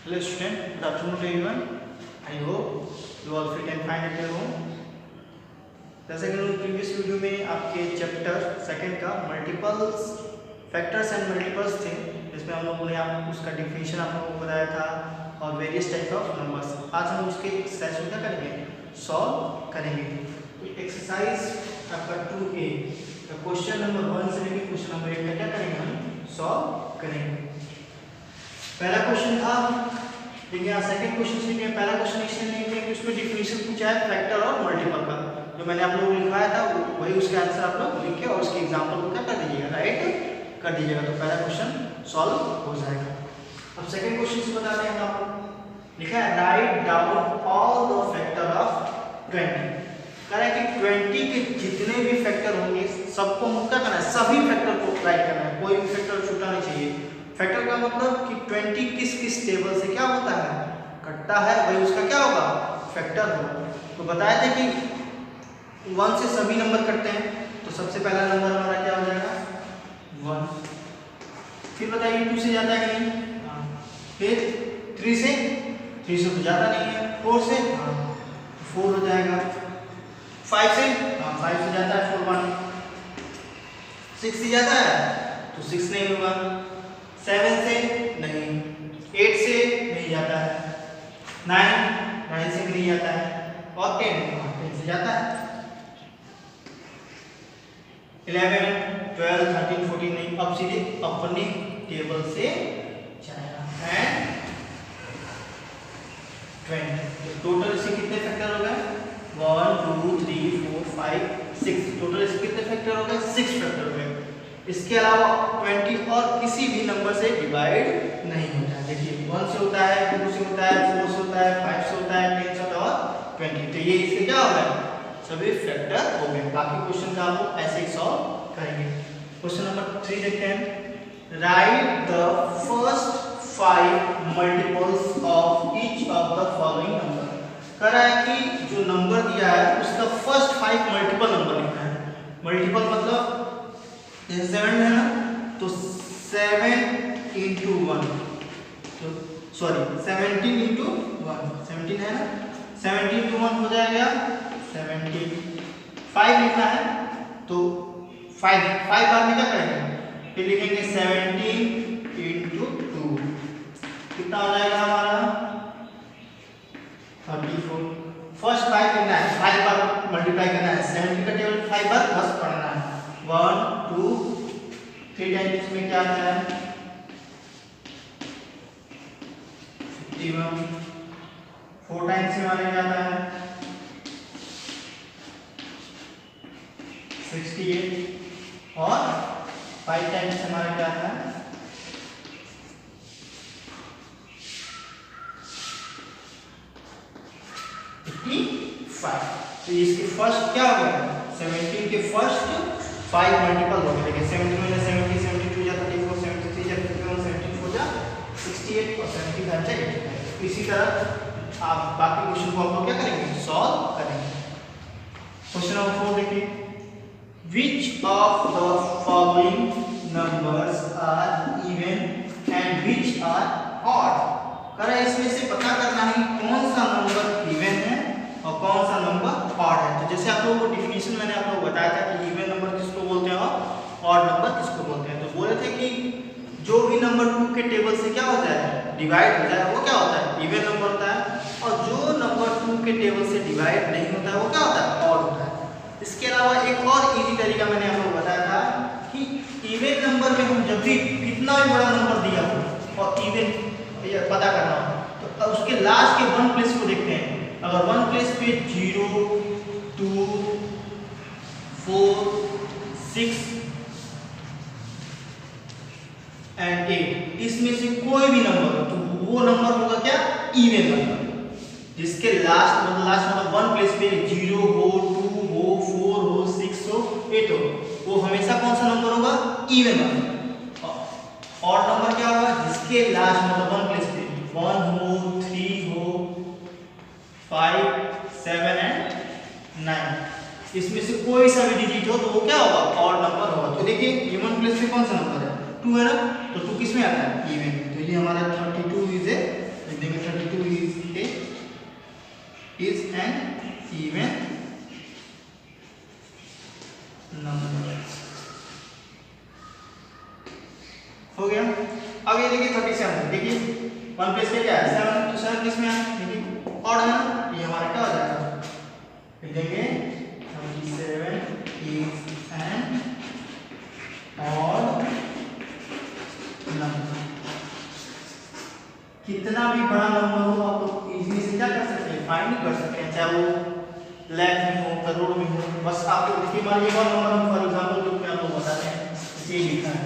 Hello student, good afternoon to everyone. I hope you all fit and fine at your home. जैसे कि हम previous video में आपके chapter second का multiples factors and multiples थे, जिसमें हम लोगों ने आप उसका डिफिनेशन आप लोगों को बताया था और वेरियस टाइप ऑफ नंबर्स। आज हम उसके एक्सरसाइज को क्या करेंगे, सॉल्व करेंगे। तो एक्सरसाइज आपका 2A का क्वेश्चन नंबर 1 से लेकर क्वेश्चन नंबर 8 का क्या करेंगे, हम सॉल्व करेंगे। पहला क्वेश्चन था, देखिए यहाँ सेकंड क्वेश्चन से लिखे। पहला क्वेश्चन इसने लिखे कि उसमें डिफिनेशन पूछा है फैक्टर और मल्टीपल का, जो मैंने आप लोगों को लिखवाया था वही उसके आंसर आप लोग लिखे और उसके एग्जांपल को क्या कर दीजिएगा, राइट कर दीजिएगा। तो पहला क्वेश्चन सॉल्व हो जाएगा। अब सेकंड क्वेश्चन से बताते हैं आपको, लिखा है write down all the factor of 20। कह रहा है कि 20 के जितने भी फैक्टर होंगे सबको क्या करना है, सभी फैक्टर को राइट करना है, कोई भी फैक्टर छूटना नहीं चाहिए। फैक्टर का मतलब कि 20 किस किस टेबल से क्या होता है, कटता है, वही उसका क्या होगा, फैक्टर होगा। तो बताया था कि 1 से सभी नंबर कटते हैं, तो सबसे पहला नंबर हमारा क्या हो जाएगा, 1। फिर बताइए 2 से जाता है कि नहीं, फिर 3 से तो जाता नहीं है, 4 से 4 हो जाएगा, 5 से 5 से जाता है 4 1, 6 से जाता है तो 6 नहीं होगा, 7 से नहीं, 8 से नहीं जाता है, 9 से नहीं जाता है, और 10 से जाता है, 11 12 13 14 नहीं, अब सीधे अपने टेबल से जाएगा। एंड 20 टोटल इसके कितने फैक्टर हो गए, 1 2 3 4 5 6, टोटल इसके कितने फैक्टर हो गए, 6 फैक्टर हो गए। इसके अलावा 20 और किसी भी नंबर से डिवाइड नहीं होता है। देखिए 1 से होता है, 2 से होता है, 4 से होता है, 5 से होता है, 10 से होता है और 20। तो ये इसके क्या हो गए, सभी फैक्टर हो गए। बाकी क्वेश्चन का हम लोग ऐसे ही सॉल्व करेंगे। क्वेश्चन नंबर 3 देखते हैं, right the first 5 multiples of each of the following number. कह रहा है कि जो नंबर दिया है उसका फर्स्ट 5 मल्टीपल नंबर लिखना है। मल्टीपल मतलब जैसे 7 है ना, तो 7 into 1, तो सॉरी 17 into 1, 17 है ना, 17 into 1 हो जाएगा 17। 5 लिखना है तो 5 बार में क्या करेंगे, फिर लिखेंगे 17 into 2, कितना हो जाएगा हमारा 34। फर्स्ट 5 लिखना है, 5 बार मल्टीप्लाई करना है, 17 का टेबल 5 बार बस पढ़ना है। 1 2 3 टाइम्स में क्या आता है 51, 4 टाइम्स में हमारे क्या आता है 68, और 5 टाइम्स से हमारा क्या आता है 55। तो इसके फर्स्ट क्या हो गया, 17 के फर्स्ट 5 मल्टीपल हो गए। देखिए 17 में 70, 72 जा 34, 73 जा 51, 74 जा 68 और 75 जा 85। इसी तरह आप बाकी क्वेश्चन को आप लोग क्या करेंगे, सॉल्व करेंगे। क्वेश्चन नंबर 4 देखिए, which of the following numbers are even and which are odd। कह रहा है इसमें से पता करना है कौन सा नंबर इवन है और कौन सा नंबर ऑड है। तो जैसे आप लोगों को डिफिनेशन मैंने आप लोगों को बताया था कि इवन नंबर किसको बोलते हैं और ऑड नंबर किसको बोलते हैं। तो बोले थे कि जो भी नंबर 2 के टेबल से क्या होता है, डिवाइड हो जाए, वो क्या होता है, इवन नंबर होता है, और जो नंबर 2 के टेबल से डिवाइड नहीं होता है वो क्या होता है, ऑड होता है। इसके अलावा एक और इजी तरीका मैंने आप लोगों को बताया था कि इवन नंबर में हम जब भी कितना भी बड़ा नंबर दिया हो और इवन पता करना हो, तो उसके लास्ट के 1 प्लेस को देखते हैं। अगर 1 प्लेस पे 0 2 4 6 एंड 8, इसमें से कोई भी नंबर हो तो वो नंबर होगा क्या, इवन नंबर। जिसके लास्ट मतलब 1 प्लेस पे 0 हो, 2 हो, 4 हो, 6 हो, 8 हो, वो हमेशा कौन सा नंबर होगा, इवन नंबर। और नंबर क्या होगा, जिसके लास्ट मतलब 1 प्लेस पे 1 हो, 3 हो, 5 7 एंड 9, इसमें से कोई सा भी डिजिट हो तो वो क्या होगा, ऑड नंबर होगा। तो देखिए ये 1 प्लेस पे कौन सा नंबर है, 2 है ना, तो 2 किस में आता है, इवन। तो ये हमारा 32 इज ए लिख देंगे 32 इज एन इवन नंबर। हो गया। अब ये देखिए 37, देखिए 1 प्लस में क्या है 7, तो 7 किस में है, देखिए ऑड है ना, ये हमारा क्या हो जाएगा, लिख देंगे 37 इज एन ऑड नंबर। कितना भी बड़ा नंबर हो आप लोग इजीली से क्या कर सकते हैं, फाइंड कर सकते हैं, चाहे वो लाख में हो, करोड़ में हो। बस आपको देखिए मान लीजिए वन नंबर हम फॉर एग्जांपल ग्रुप में आप लोग बताते हैं, इसे लिखना है।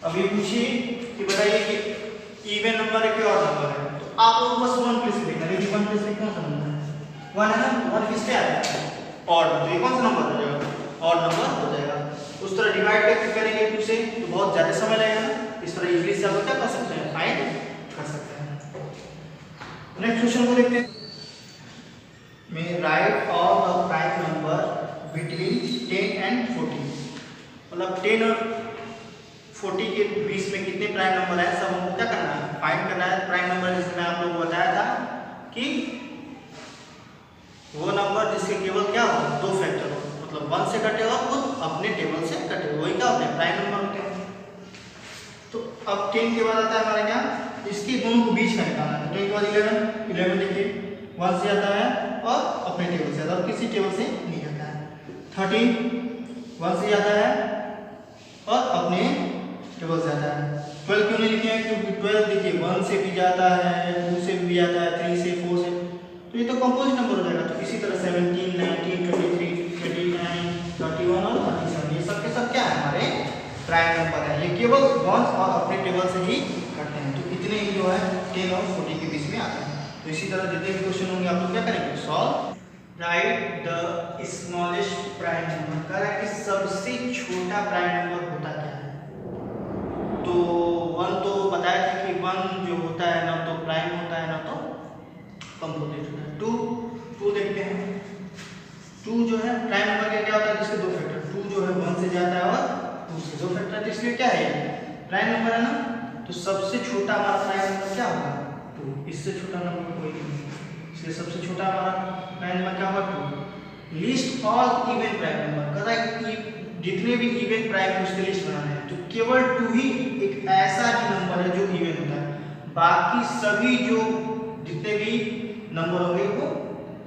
अभी पूछिए कि बताइए कि इवन नंबर है कि ऑड नंबर है, तो आप लोग बस 1 प्लस लिखना है। देखिए 1 प्लस में कौन सा नंबर है, 1 है ना, 1 किस पे आता है, ऑड, तो ये कौन सा नंबर हो जाएगा, ऑड नंबर हो जाएगा। उस तरह डिवाइड करके करेंगे 2 से तो बहुत ज्यादा समय लगेगा ना, इस तरह इजीली से आप क्या कर सकते हैं, फाइंड कर सकते हैं। नेक्स्ट क्वेश्चन को देखते हैं। में right all the prime number between 10 and 40, मतलब 10 और 40 के बीच में कितने प्राइम नंबर है, सब हमको क्या करना है, फाइंड करना है। प्राइम नंबर जिसमें आप लोगों को बताया था कि वो नंबर जिसके केवल क्या हो, 2 फैक्टर हो, मतलब 1 से कटे और खुद अपने टेबल से कटे, वही क्या होते हैं, प्राइम नंबर होते हैं। तो अब 10 के बाद आता है हमारा क्या, इसके दोनों को बीच का निकालना है। 10 के बाद 11 देखिए 1 से आता है और अपने टेबल से आता है और किसी टेबल से नहीं आता है। 13 1 से आता है और अपने टेबल से आता है। 12 क्यों नहीं लिखे हैं, क्योंकि 12 देखिए 1 से भी जाता है, 2 से भी आता है, 3 से, 4 से, तो ये तो कंपोजिट नंबर हो जाएगा। तो इसी तरह 17 19 23 39 31 और 37 ये सब के सब क्या है, हमारे प्राइम नंबर है। ये केवल 1 और अपने टेबल से ही करते हैं। तो इतने ही जो है 10 और 40 के बीच में आते हैं। तो इसी तरह जितने भी क्वेश्चन होंगे आप लोग क्या करेंगे, solve. Right the smallest prime number, कह रहा है कि सबसे छोटा प्राइम नंबर होता क्या है। तो 1 तो बताया था कि 1 जो होता है ना तो प्राइम होता है ना तो कंपोजिट होता है। 2 देखते हैं। 2 जो है प्राइम नंबर क्या होता है, जिसके 2 फैक्टर, 2 जो है 1 से जाता है और 2 से, 2 फैक्टर, तो इसलिए क्या है प्राइम नंबर है ना। तो सबसे छोटा हमारा प्राइम नंबर क्या होगा, 2, इससे छोटा नंबर कोई नहीं, इसलिए सबसे छोटा हमारा प्राइम नंबर क्या होगा, 2। List all even prime number, कह रहा है कि जितने भी इवन प्राइम है उसकी लिस्ट बनाना है। तो केवल 2 ही एक ऐसा ही नंबर है जो इवन होता है, बाकी सभी जो जितने भी नंबर होंगे वो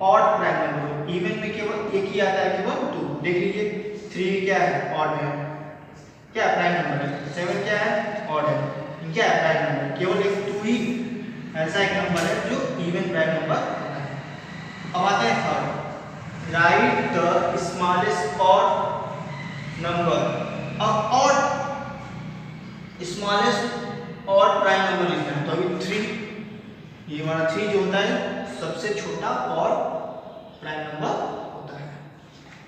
ऑड प्राइम नंबर हो। इवन में केवल एक ही आता है, केवल 2। देख लीजिए 3 क्या है, ऑड है, क्या प्राइम नंबर है, 7 क्या है, ऑड है, क्या है प्राइम नंबर, केवल एक 2 ही ऐसा एक नंबर है जो इवन प्राइम नंबर होता है। अब आते हैं third, right the smallest odd number. अब odd smallest odd prime number लिखना है, तो अभी 3, ये हमारा 3 जो होता है सबसे छोटा ऑड प्राइम नंबर होता है।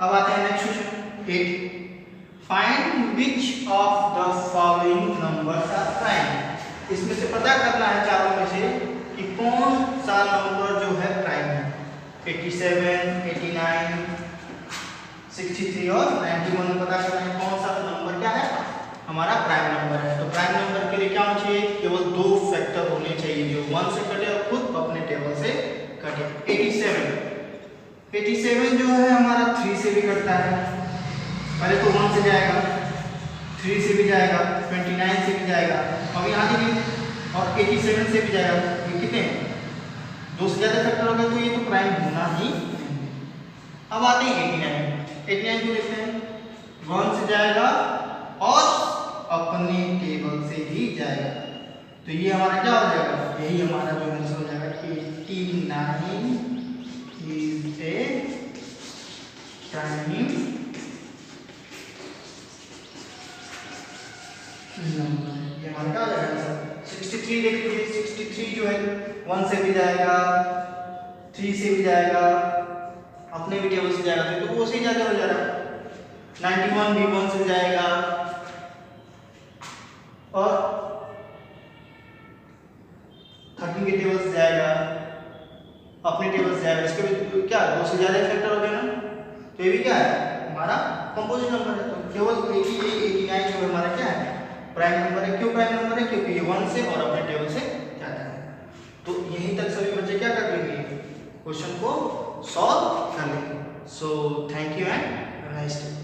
अब आते हैं next question 8, find which of the following numbers are prime. इसमें से पता करना है चारों में से कि कौन सा नंबर जो है प्राइम है। 87 89 63 और 91 में पता करना है कौन सा नंबर क्या है, हमारा प्राइम नंबर है। तो प्राइम नंबर के लिए क्या होना चाहिए, केवल 2 फैक्टर होने चाहिए जो 1 से कटे और खुद अपने टेबल से कटे। 87 जो है हमारा 3 से भी कटता है, पहले तो 1 से जाएगा, 3 से भी जाएगा, 29 से भी जाएगा, अब यहाँ देखिए और 87 से भी जाएगा। ये कितने 2 से ज़्यादा फैक्टर हो गए, तो ये तो प्राइम होना ही नहीं। अब आते हैं 89 को देखते हैं, 1 से जाएगा और अपने टेबल से ही जाएगा, तो ये हमारा क्या हो जाएगा, यही हमारा जो आंसर हो जाएगा 89 इज ए प्राइम नंबर। ये हमारा क्या हो जाएगा। 63 देख लीजिए, 63 जो है 1 से भी जाएगा, 3 से भी जाएगा, अपने भी टेबल से जाएगा, तो वो से ज्यादा हो जाएगा। 91 भी 1 से जाएगा और 13 के टेबल से जाएगा, अपने टेबल से जाएगा, इसके भी क्या 2 से ज्यादा फैक्टर हो गया ना, तो ये भी क्या है हमारा कंपोजिट नंबर है। तो केवल 89 जो प्राइम नंबर है। क्यों प्राइम नंबर है? क्योंकि ये 1 से और अपने टेबल से जाता है। तो यहीं तक सभी बच्चे क्या कर लेंगे, क्वेश्चन को सॉल्व कर लेंगे। So thank you and nice day.